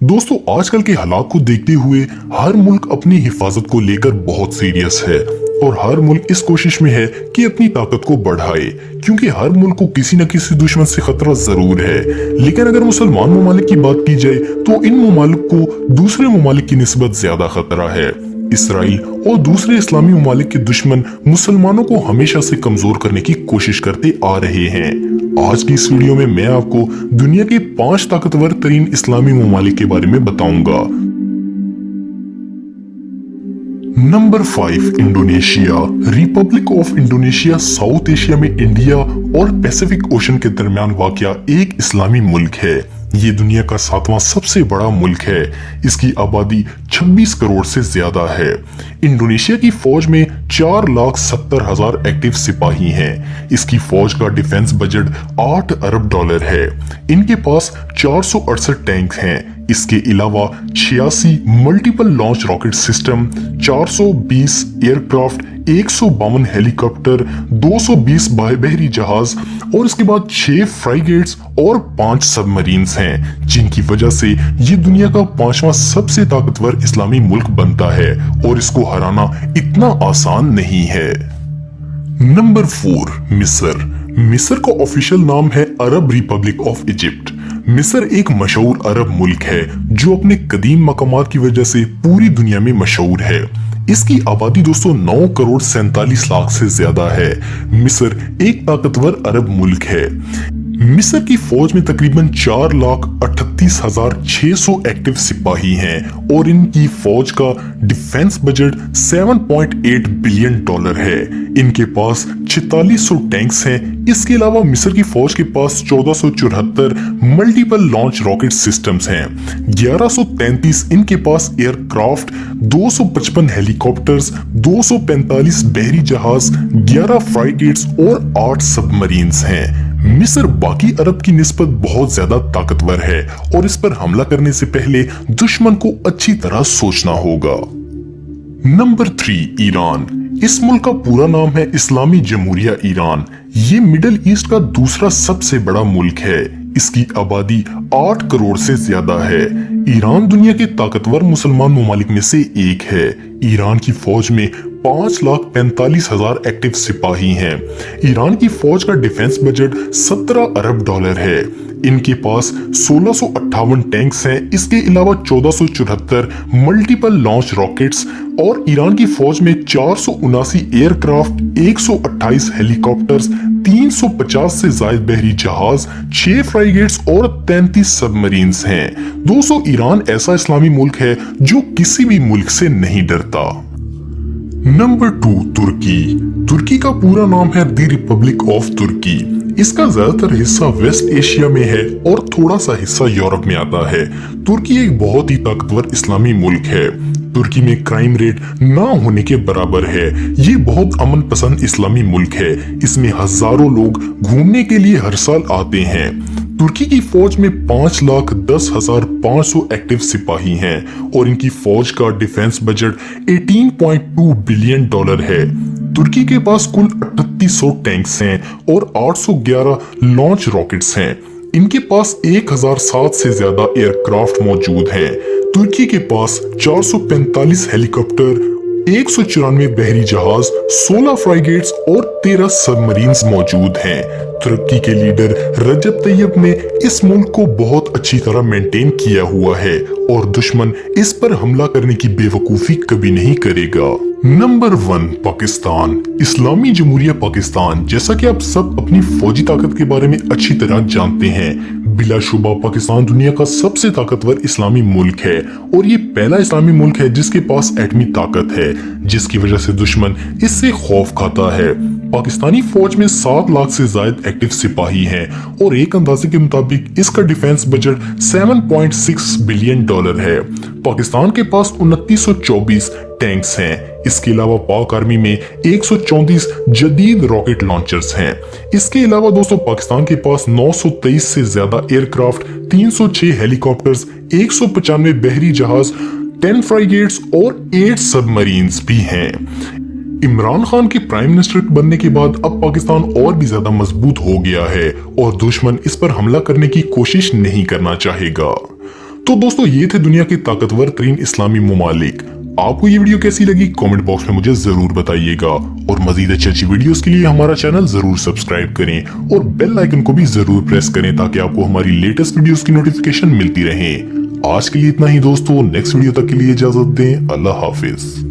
दोस्तों आजकल के हालात को देखते हुए हर मुल्क अपनी हिफाजत को लेकर बहुत सीरियस है और हर मुल्क इस कोशिश में है कि अपनी ताकत को बढ़ाए, क्योंकि हर मुल्क को किसी न किसी दुश्मन से खतरा जरूर है। लेकिन अगर मुसलमान ममालिक की बात की जाए तो इन ममालिक को दूसरे ममालिक की निस्बत ज्यादा खतरा है। इसराइल और दूसरे इस्लामी ममालिक के दुश्मन मुसलमानों को हमेशा से कमजोर करने की कोशिश करते आ रहे हैं। आज की इस वीडियो में मैं आपको दुनिया के 5 ताकतवर तरीन इस्लामी ममालिक के बारे में बताऊंगा। Number 5, Indonesia. Republic of Indonesia south Asia में इंडिया और पैसिफिक ओशन के दरमियान वाक़या एक इस्लामी मुल्क है। ये दुनिया का 7वां सबसे बड़ा मुल्क है। इसकी आबादी 26 करोड़ से ज्यादा है। इंडोनेशिया की फौज में 4,70,000 एक्टिव सिपाही हैं। इसकी फौज का डिफेंस बजट $8 अरब है। इनके पास 468 टैंक हैं। इसके अलावा 86 multiple launch rocket system, 420 aircraft, 152 helicopter, 220 बहरी जहाज और इसके बाद 6 फ्राइगेट्स और 5 सबमरीन्स हैं, जिनकी वजह से ये दुनिया का 5वां सबसे ताकतवर इस्लामी मुल्क बनता है और इसको हराना इतना आसान नहीं है। नंबर 4, मिस्र। मिस्र का ऑफिशियल नाम है अरब रिपब्लिक ऑफ इजिप्ट। मिस्र एक मशहूर अरब मुल्क है जो अपने कदीम मकामात की वजह से पूरी दुनिया में मशहूर है। इसकी आबादी दोस्तों 9 करोड़ 47 लाख से ज्यादा है। मिस्र एक ताकतवर अरब मुल्क है। मिस्र की फौज में तकरीबन 4,38,600 एक्टिव सिपाही हैं और इनकी फौज का डिफेंस बजट $7.8 बिलियन है। इनके पास 4600 टैंक्स हैं। इसके अलावा मिस्र की फौज के पास 1474 मल्टीपल लॉन्च रॉकेट सिस्टम्स हैं। 1133 इनके पास एयरक्राफ्ट, 255 हेलीकॉप्टर्स, 245 बहरी जहाज, 11 फ्राइगेट्स और 8 सबमरीन्स हैं। मिस्र बाकी अरब की निस्बत बहुत ज्यादा ताकतवर है और इस पर हमला करने से पहले दुश्मन को अच्छी तरह सोचना होगा। Number 3, Iran. इस मुल्क का पूरा नाम है इस्लामी जमहूरिया ईरान। ये मिडिल ईस्ट का दूसरा सबसे बड़ा मुल्क है। इसकी आबादी 8 करोड़ से ज्यादा है। ईरान दुनिया के ताकतवर मुसलमान ममालिक में से एक है। ईरान की फौज में 5,45,000 एक्टिव सिपाही हैं। ईरान की फौज का डिफेंस बजट $17 अरब है। इनके पास 1658 टैंक्स हैं। इसके अलावा 1474 मल्टीपल लॉन्च रॉकेट्स और ईरान की फौज में 479 एयरक्राफ्ट, 128 हेलीकॉप्टर्स, 350 से ज्यादा बहरी जहाज, 6 फ्राइगेट्स और 33 सबमरीन्स हैं। दोस्तों ईरान ऐसा इस्लामी मुल्क है जो किसी भी मुल्क से नहीं डरता। नंबर 2, तुर्की। तुर्की का पूरा नाम है द रिपब्लिक ऑफ तुर्की। इसका ज्यादातर हिस्सा वेस्ट एशिया में है और थोड़ा सा हिस्सा यूरोप में आता है। तुर्की एक बहुत ही ताकतवर इस्लामी मुल्क है। तुर्की में क्राइम रेट ना होने के बराबर है। ये बहुत अमन पसंद इस्लामी मुल्क है। इसमें हजारों लोग घूमने के लिए हर साल आते हैं। तुर्की की फौज में 5,10,500 एक्टिव सिपाही हैं और इनकी फौज का डिफेंस बजट $18.2 बिलियन है। तुर्की के पास कुल 3800 टैंक्स हैं और 811 लॉन्च रॉकेट्स हैं। इनके पास 1007 से ज्यादा एयरक्राफ्ट मौजूद हैं। तुर्की के पास 445 हेलीकॉप्टर, 194 बहरी जहाज, 16 फ्राइगेट्स और 13 सबमरीन्स मौजूद हैं। तुर्की के लीडर रजब तैयब ने इस मुल्क को बहुत अच्छी तरह मेंटेन किया हुआ है और दुश्मन इस पर हमला करने की बेवकूफी कभी नहीं करेगा। नंबर 1, पाकिस्तान। इस्लामी जमहूरिया पाकिस्तान। जैसा कि आप सब अपनी फौजी ताकत के बारे में अच्छी तरह जानते हैं, बिलाशुबा पाकिस्तान दुनिया का सबसे ताकतवर इस्लामी मुल्क है और ये पहला इस्लामी मुल्क है जिसके पास एटमी ताकत है, जिसकी वजह से दुश्मन इससे खौफ खाता है। पाकिस्तानी फौज में 7 लाख से ज्यादा एक्टिव सिपाही हैं और एक अंदाजे के मुताबिक इसका डिफेंस बजट $7.6 बिलियन है। पाकिस्तान के पास 2924 टैंक्स हैं। इसके अलावा पाक आर्मी में 134 जदीद रॉकेट लॉन्चर्स हैं। इसके अलावा दोस्तों पाकिस्तान के पास 923 से ज्यादा एयरक्राफ्ट, 306 हेलीकॉप्टर्स, 195 बहरी जहाज, 10 फ्राइगेट्स और 8 सबमरीन्स भी हैं। इमरान खान के प्राइम मिनिस्टर बनने के बाद अब पाकिस्तान और भी ज्यादा मजबूत हो गया है और दुश्मन इस पर हमला करने की कोशिश नहीं करना चाहेगा। तो दोस्तों ये थे दुनिया के ताकतवर तरीन इस्लामी ममालिक। आपको ये वीडियो कैसी लगी कमेंट बॉक्स में मुझे जरूर बताइएगा, और मजीद अच्छी वीडियोस के लिए हमारा चैनल जरूर सब्सक्राइब करें और बेल आइकन को भी जरूर प्रेस करें ताकि आपको हमारी लेटेस्ट वीडियोस की नोटिफिकेशन मिलती रहे। आज के लिए इतना ही दोस्तों, नेक्स्ट वीडियो तक के लिए इजाजत दें। अल्लाह हाफिज।